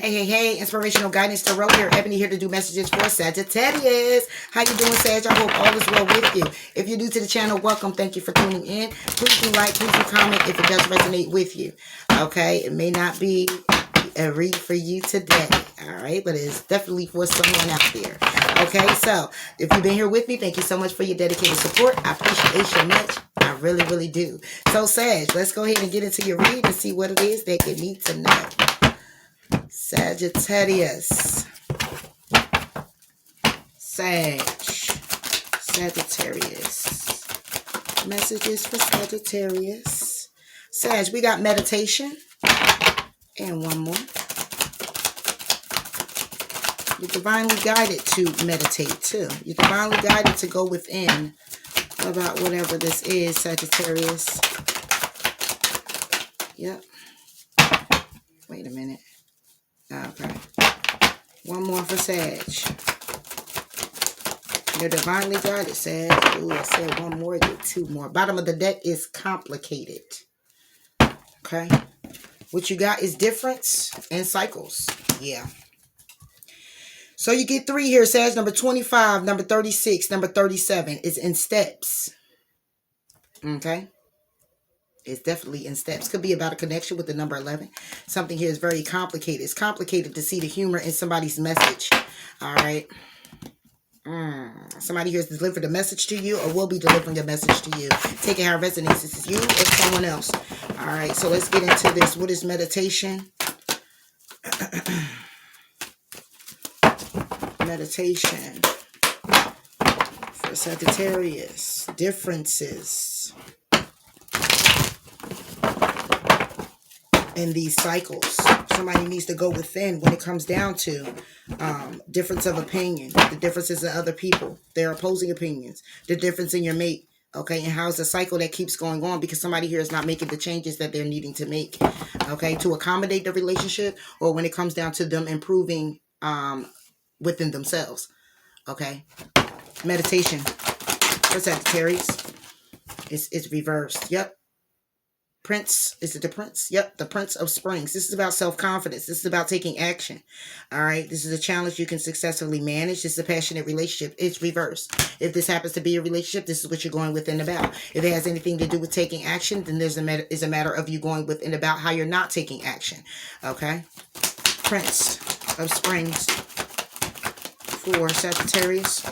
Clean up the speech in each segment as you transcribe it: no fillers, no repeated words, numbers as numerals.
Hey, inspirational guidance tarot here. Ebony here to do messages for Sagittarius. How you doing, Sag? I hope all is well with you. If you're new to the channel, welcome. Thank you for tuning in. Please do like, please do comment if it does resonate with you. Okay, it may not be a read for you today, all right, but it's definitely for someone out there. Okay, so if you've been here with me, thank you so much for your dedicated support. I appreciate you much. I really do. So, Sag, let's go ahead and get into your read and see what it is that you need to know. Sagittarius. Sagittarius. Messages for Sagittarius. Sag, we got meditation. And one more. You're divinely guided to meditate too. You're divinely guided to go within about whatever this is, Sagittarius. Yep. Wait a minute. Okay. One more for Sag. You're divinely guided, Sag. Ooh, I said one more, get two more. Bottom of the deck is complicated. Okay. What you got is difference and cycles. Yeah. So you get three here, Sag. Number 25, number 36, number 37 is in steps. Okay. It's definitely in steps. Could be about a connection with the number 11. Something here is very complicated. It's complicated to see the humor in somebody's message. All right. Somebody here has delivered a message to you or will be delivering a message to you. Take it how it resonates. This is you or someone else. All right. So let's get into this. What is meditation? Meditation for Sagittarius. Differences in these cycles. Somebody needs to go within when it comes down to difference of opinion, the differences in other people, their opposing opinions, the difference in your mate. Okay, and how's the cycle that keeps going on because somebody here is not making the changes that they're needing to make, okay, to accommodate the relationship, or when it comes down to them improving within themselves. Okay, meditation for Sagittarius. It's reversed. Yep. Prince, is it the Prince? Yep, the Prince of Springs. This is about self-confidence. This is about taking action. All right, this is a challenge you can successfully manage. This is a passionate relationship. It's reversed. If this happens to be a relationship, this is what you're going within about. If it has anything to do with taking action, then there's a matter of you going within about how you're not taking action. Okay, Prince of Springs for Sagittarius.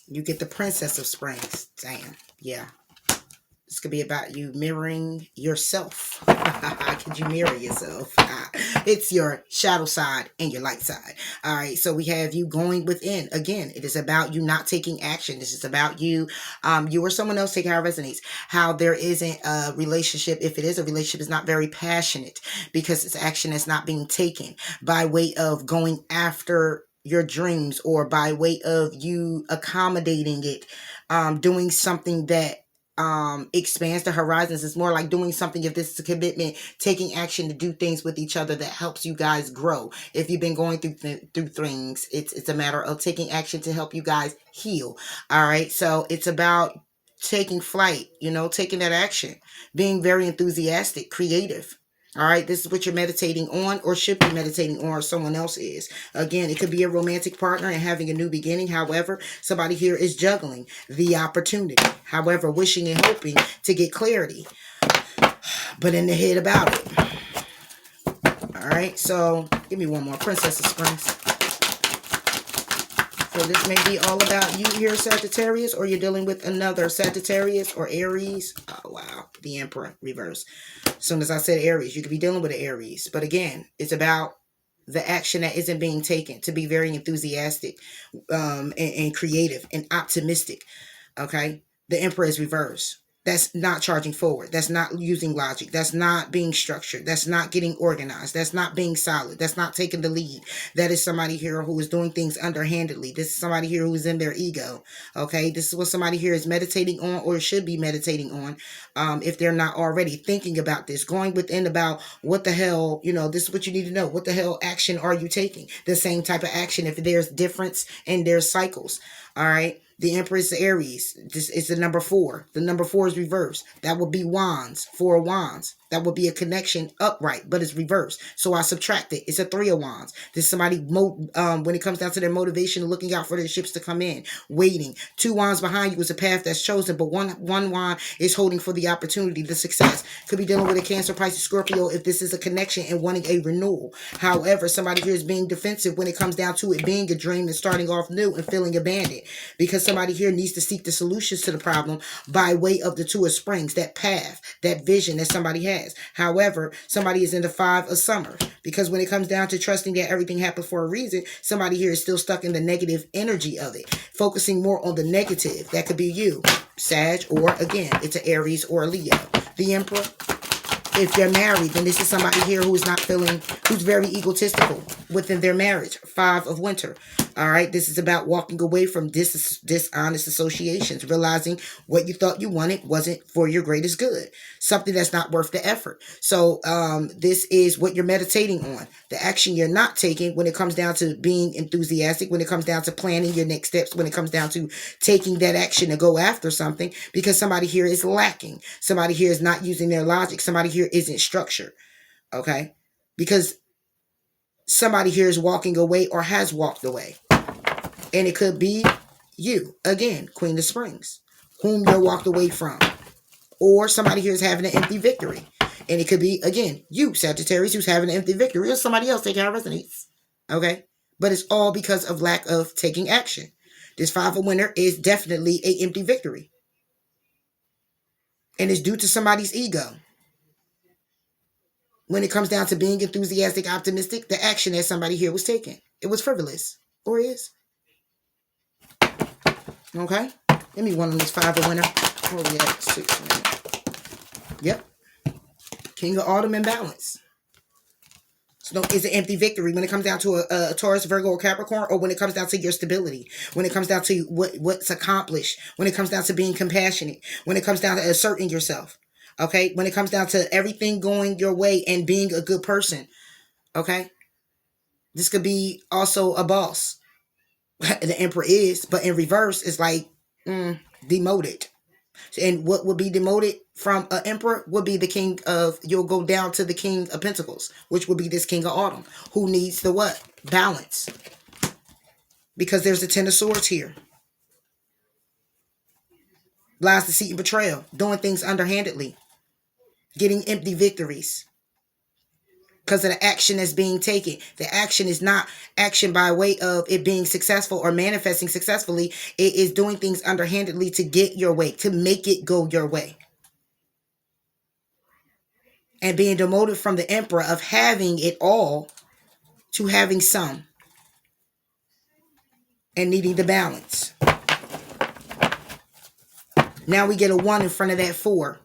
You get the Princess of Springs. Damn, yeah. This could be about you mirroring yourself. Could you mirror yourself? It's your shadow side and your light side. All right. So we have you going within. Again, it is about you not taking action. This is about you, you or someone else, take how it resonates. How there isn't a relationship. If it is a relationship, it's not very passionate because it's action that's not being taken by way of going after your dreams or by way of you accommodating it, doing something that expands the horizons. It's more like doing something, if this is a commitment, taking action to do things with each other that helps you guys grow. If you've been going through things, it's a matter of taking action to help you guys heal. All right, so it's about taking flight, taking that action, being very enthusiastic, creative. All right, this is what you're meditating on or should be meditating on, or someone else is. Again, it could be a romantic partner and having a new beginning. However, somebody here is juggling the opportunity. However, wishing and hoping to get clarity, but in the head about it. All right, so give me one more. Princess of Springs. So this may be all about you here, Sagittarius, or you're dealing with another Sagittarius or Aries. Oh, wow. The Emperor reverse. As soon as I said Aries, you could be dealing with an Aries. But again, it's about the action that isn't being taken, to be very enthusiastic and creative and optimistic. Okay? The Emperor is reverse. That's not charging forward. That's not using logic. That's not being structured. That's not getting organized. That's not being solid. That's not taking the lead. That is somebody here who is doing things underhandedly. This is somebody here who is in their ego. Okay, this is what somebody here is meditating on or should be meditating on, if they're not already thinking about this, going within about what the hell, this is what you need to know. What the hell action are you taking? The same type of action if there's difference and there's cycles. All right. The Empress Aries. This is the number 4. The number 4 is reversed. That would be Wands. 4 of Wands. That would be a connection upright, but it's reversed. So I subtract it. It's a 3 of wands. There's somebody, when it comes down to their motivation, looking out for their ships to come in, waiting. 2 wands behind you is a path that's chosen, but one wand is holding for the opportunity, the success. Could be dealing with a Cancer, Pisces, Scorpio if this is a connection and wanting a renewal. However, somebody here is being defensive when it comes down to it being a dream and starting off new and feeling abandoned, because somebody here needs to seek the solutions to the problem by way of the 2 of springs, that path, that vision that somebody has. However, somebody is in the 5 of summer, because when it comes down to trusting that everything happened for a reason, somebody here is still stuck in the negative energy of it, focusing more on the negative. That could be you, Sag, or again, it's an Aries or a Leo. The Emperor. If you're married, then this is somebody here who is not feeling, who's very egotistical within their marriage. 5 of winter. All right. This is about walking away from dishonest associations, realizing what you thought you wanted wasn't for your greatest good. Something that's not worth the effort. So this is what you're meditating on. The action you're not taking when it comes down to being enthusiastic, when it comes down to planning your next steps, when it comes down to taking that action to go after something, because somebody here is lacking. Somebody here is not using their logic. Somebody here isn't structured. Okay. Because somebody here is walking away or has walked away. And it could be you, again, Queen of Springs, whom you're walked away from. Or somebody here is having an empty victory. And it could be, again, you, Sagittarius, who's having an empty victory. Or somebody else, take how it resonates. Okay? But it's all because of lack of taking action. This 5 of winter is definitely an empty victory. And it's due to somebody's ego. When it comes down to being enthusiastic, optimistic, the action that somebody here was taking, it was frivolous. Or is. Okay? Give me one on this 5 of winter. Where we at? 6 minutes. Yep. King of autumn and balance. So it's an empty victory when it comes down to a Taurus, Virgo, or Capricorn, or when it comes down to your stability, when it comes down to what's accomplished, when it comes down to being compassionate, when it comes down to asserting yourself. Okay? When it comes down to everything going your way and being a good person. Okay? This could be also a boss. The Emperor is, but in reverse, it's like demoted. And what would be demoted from an Emperor would be the King of, you'll go down to the King of Pentacles, which would be this King of Autumn, who needs the what? Balance. Because there's the 10 of Swords here. Lies, deceit, and betrayal. Doing things underhandedly. Getting empty victories. Because of the action that's being taken. The action is not action by way of it being successful or manifesting successfully. It is doing things underhandedly to get your way, to make it go your way. And being demoted from the Emperor of having it all to having some. And needing the balance. Now we get a 1 in front of that 4.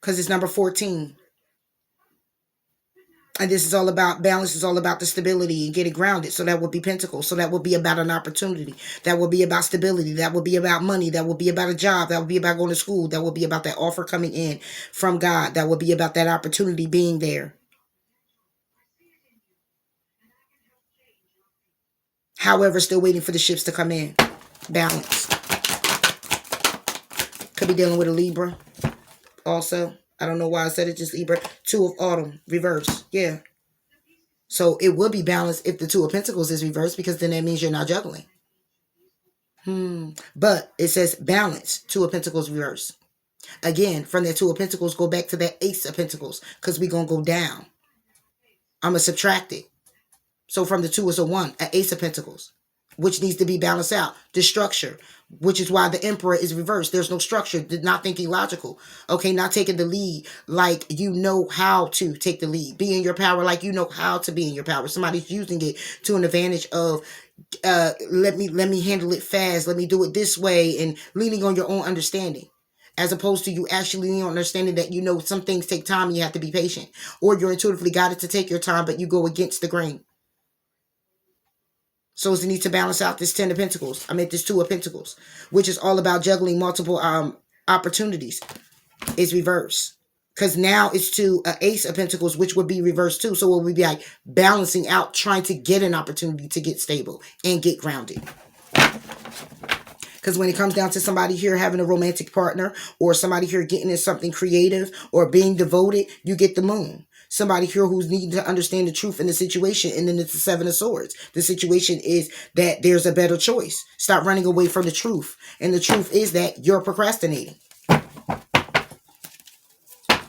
Because it's number 14. And this is all about balance, is all about the stability and getting grounded. So that would be Pentacles. So that would be about an opportunity. That would be about stability. That would be about money. That would be about a job. That would be about going to school. That would be about that offer coming in from God. That would be about that opportunity being there. However, still waiting for the ships to come in. Balance. Could be dealing with a Libra also. I don't know why I said it, just Libra. 2 of autumn, reverse. Yeah. So it would be balanced if the 2 of Pentacles is reversed, because then that means you're not juggling. But it says balance, 2 of Pentacles reverse. Again, from that 2 of Pentacles, go back to that Ace of Pentacles, because we're going to go down. I'm going to subtract it. So from the 2 is a 1, an Ace of Pentacles, which needs to be balanced out. The structure, which is why the Emperor is reversed. There's no structure, not thinking logical. Okay, not taking the lead like you know how to take the lead. Be in your power like you know how to be in your power. Somebody's using it to an advantage of, let me handle it fast. Let me do it this way, and leaning on your own understanding. As opposed to you actually leaning on understanding that you know some things take time and you have to be patient. Or you're intuitively guided to take your time, but you go against the grain. So it needs to balance out this 10 of Pentacles. I mean, this 2 of Pentacles, which is all about juggling multiple opportunities, is reverse. Because now it's to an Ace of Pentacles, which would be reversed too. So it would be like balancing out, trying to get an opportunity to get stable and get grounded. Because when it comes down to somebody here having a romantic partner, or somebody here getting in something creative or being devoted, you get the moon. Somebody here who's needing to understand the truth in the situation, and then it's the Seven of Swords. The situation is that there's a better choice. Stop running away from the truth. And the truth is that you're procrastinating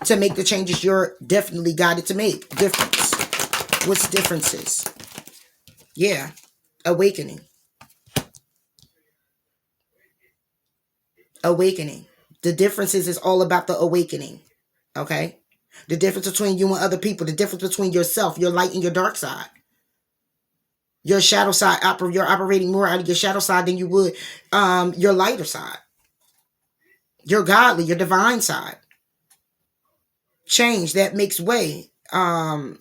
to make the changes you're definitely guided to make. Difference. What's differences? Yeah. Awakening. Awakening. The differences is all about the awakening. Okay? The difference between you and other people. The difference between yourself, your light and your dark side. Your shadow side, you're operating more out of your shadow side than you would your lighter side. Your godly, your divine side. Change that makes way.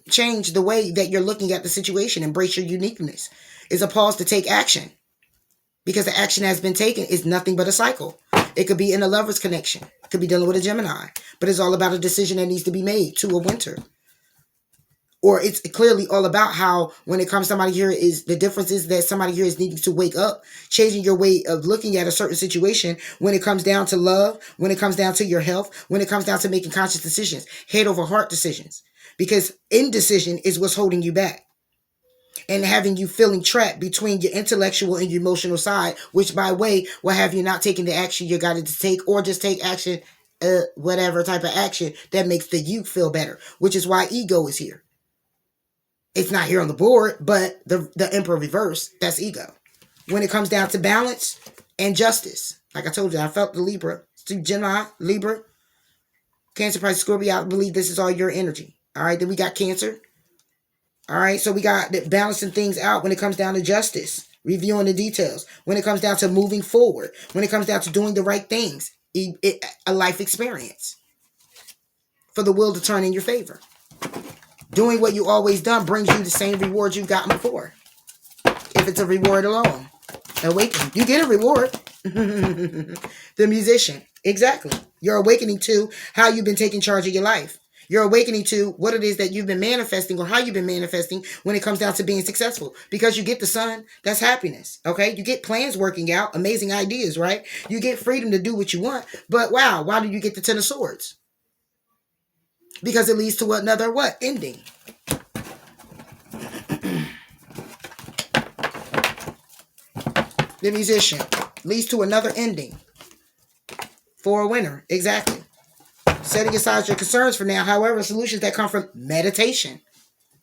Change the way that you're looking at the situation. Embrace your uniqueness. It's a pause to take action. Because the action has been taken is nothing but a cycle. It could be in a lover's connection. It could be dealing with a Gemini. But it's all about a decision that needs to be made to a winter. Or it's clearly all about how when it comes to somebody here is the difference is that somebody here is needing to wake up, changing your way of looking at a certain situation when it comes down to love, when it comes down to your health, when it comes down to making conscious decisions, head over heart decisions. Because indecision is what's holding you back. And having you feeling trapped between your intellectual and your emotional side, which by way will have you not taking the action you're guided to take, or just take action, whatever type of action that makes the you feel better, which is why ego is here. It's not here on the board, but the Emperor reverse, that's ego. When it comes down to balance and justice, like I told you, I felt the Libra, Gemini, Libra, Cancer, Pisces, Scorpio. I believe this is all your energy. All right, then we got Cancer. All right, so we got balancing things out when it comes down to justice, reviewing the details, when it comes down to moving forward, when it comes down to doing the right things, a life experience for the will to turn in your favor. Doing what you always done brings you the same reward you've gotten before. If it's a reward alone, awaken. You get a reward. The musician, exactly. You're awakening to how you've been taking charge of your life. You're awakening to what it is that you've been manifesting or how you've been manifesting when it comes down to being successful. Because you get the sun, that's happiness, okay? You get plans working out, amazing ideas, right? You get freedom to do what you want. But wow, why do you get the Ten of Swords? Because it leads to another what? Ending. The musician leads to another ending. For a winner, exactly. Setting aside your concerns for now, however, solutions that come from meditation.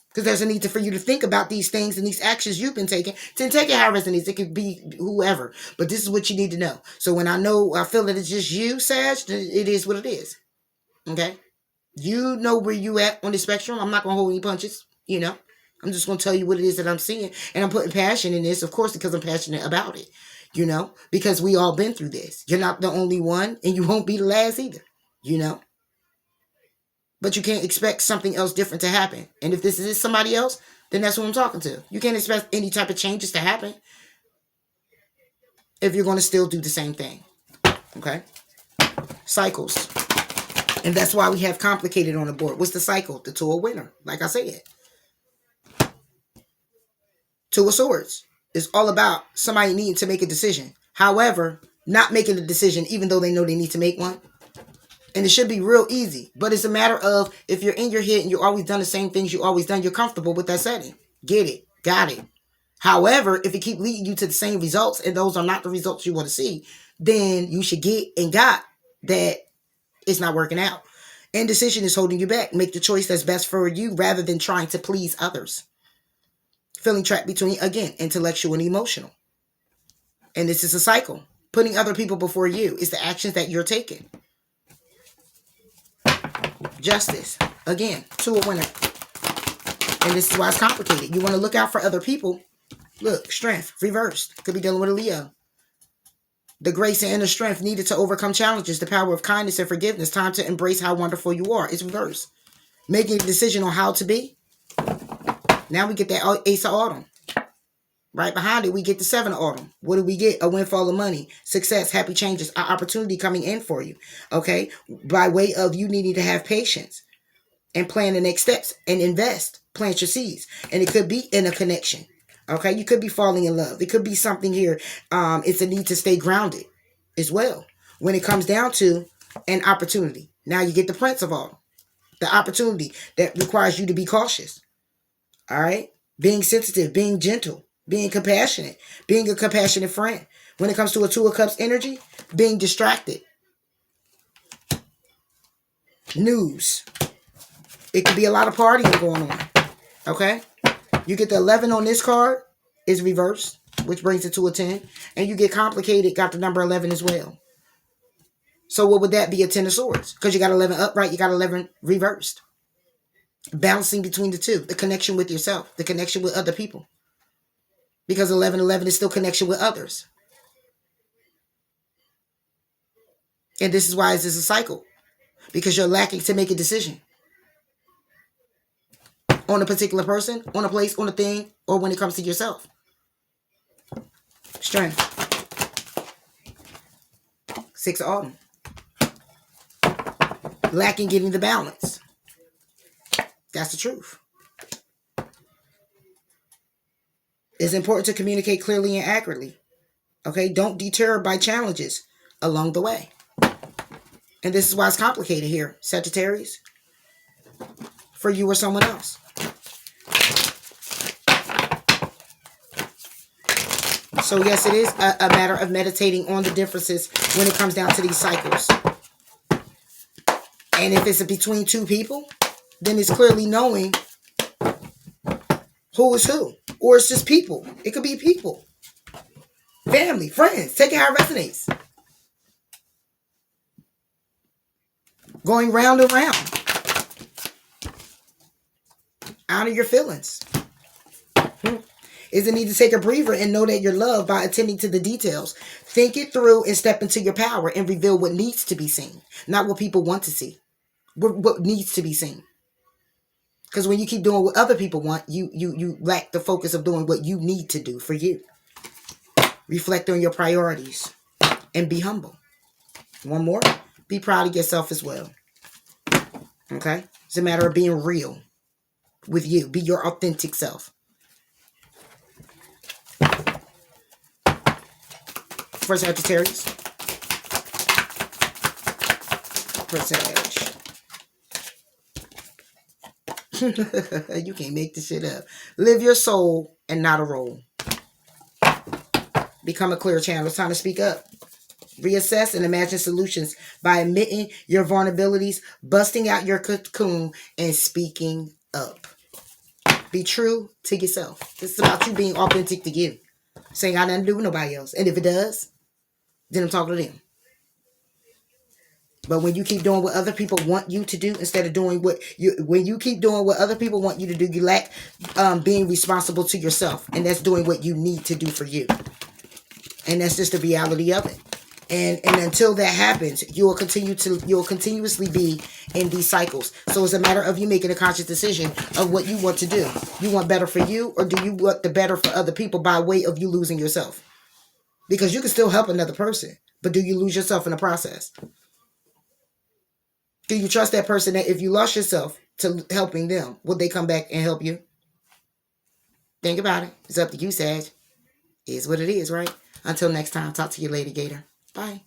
Because there's a need for you to think about these things and these actions you've been taking. To take it however it needs. It could be whoever. But this is what you need to know. So when I feel that it's just you, Sag, it is what it is. Okay? You know where you at on the spectrum. I'm not going to hold any punches. You know? I'm just going to tell you what it is that I'm seeing. And I'm putting passion in this, of course, because I'm passionate about it. You know? Because we all been through this. You're not the only one. And you won't be the last either. You know? But you can't expect something else different to happen. And if this is somebody else, then that's who I'm talking to. You can't expect any type of changes to happen if you're going to still do the same thing. Okay? Cycles. And that's why we have complicated on the board. What's the cycle? The Two of Winter. Like I said. Two of Swords. It's all about somebody needing to make a decision. However, not making a decision even though they know they need to make one. And it should be real easy. But it's a matter of if you're in your head and you've always done the same things you've always done, you're comfortable with that setting. Get it. Got it. However, if it keep leading you to the same results and those are not the results you want to see, then you should get and got that it's not working out. Indecision is holding you back. Make the choice that's best for you rather than trying to please others. Feeling trapped between, again, intellectual and emotional. And this is a cycle. Putting other people before you is the actions that you're taking. Justice. Again, Two of Winter. And this is why it's complicated. You want to look out for other people. Look, strength, reversed. Could be dealing with a Leo. The grace and inner strength needed to overcome challenges. The power of kindness and forgiveness. Time to embrace how wonderful you are. It's reversed. Making a decision on how to be. Now we get that Ace of Autumn. Right behind it, we get the Seven of Autumn. What do we get? A windfall of money, success, happy changes, an opportunity coming in for you. Okay? By way of you needing to have patience and plan the next steps and invest, plant your seeds. And it could be in a connection. Okay, you could be falling in love. It could be something here. It's a need to stay grounded as well. When it comes down to an opportunity. Now you get the prince of all. The opportunity that requires you to be cautious. All right? Being sensitive, being gentle, being compassionate, being a compassionate friend. When it comes to a Two of Cups energy, being distracted. News. It could be a lot of partying going on. Okay? You get the 11 on this card, is reversed, which brings it to a 10. And you get complicated, got the number 11 as well. So what would that be? A 10 of Swords. Because you got 11 upright, you got 11 reversed. Balancing between the two. The connection with yourself. The connection with other people. Because 11-11 is still connection with others. And this is why it's a cycle. Because you're lacking to make a decision. On a particular person, on a place, on a thing, or when it comes to yourself. Strength. 6 of Autumn. Lacking getting the balance. That's the truth. It's important to communicate clearly and accurately. Okay? Don't deter by challenges along the way. And this is why it's complicated here, Sagittarius. For you or someone else. So yes, it is a matter of meditating on the differences when it comes down to these cycles. And if it's between two people, then it's clearly knowing who is who. Or it's just people. It could be people. Family, friends. Take it how it resonates. Going round and round. Honor your feelings. Is the need to take a breather and know that you're loved by attending to the details. Think it through and step into your power and reveal what needs to be seen. Not what people want to see. What needs to be seen. Because when you keep doing what other people want, you lack the focus of doing what you need to do for you. Reflect on your priorities and be humble. One more. Be proud of yourself as well. Okay? It's a matter of being real with you. Be your authentic self. For Sagittarius. For Sag. You can't make this shit up. Live your soul and not a role. Become a clear channel. It's time to speak up. Reassess and imagine solutions by admitting your vulnerabilities, busting out your cocoon, and speaking up. Be true to yourself. This is about you being authentic to you. Saying I nothing to do with nobody else. And if it does, then I'm talking to them. But when you keep doing what other people want you to do instead of doing when you keep doing what other people want you to do, you lack being responsible to yourself. And that's doing what you need to do for you. And that's just the reality of it. And until that happens, you'll continuously be in these cycles. So it's a matter of you making a conscious decision of what you want to do. You want better for you, or do you want the better for other people by way of you losing yourself? Because you can still help another person, but do you lose yourself in the process? Do you trust that person that if you lost yourself to helping them, would they come back and help you? Think about it. It's up to you, Sag. It is what it is, right? Until next time, talk to you later, Gator. Bye.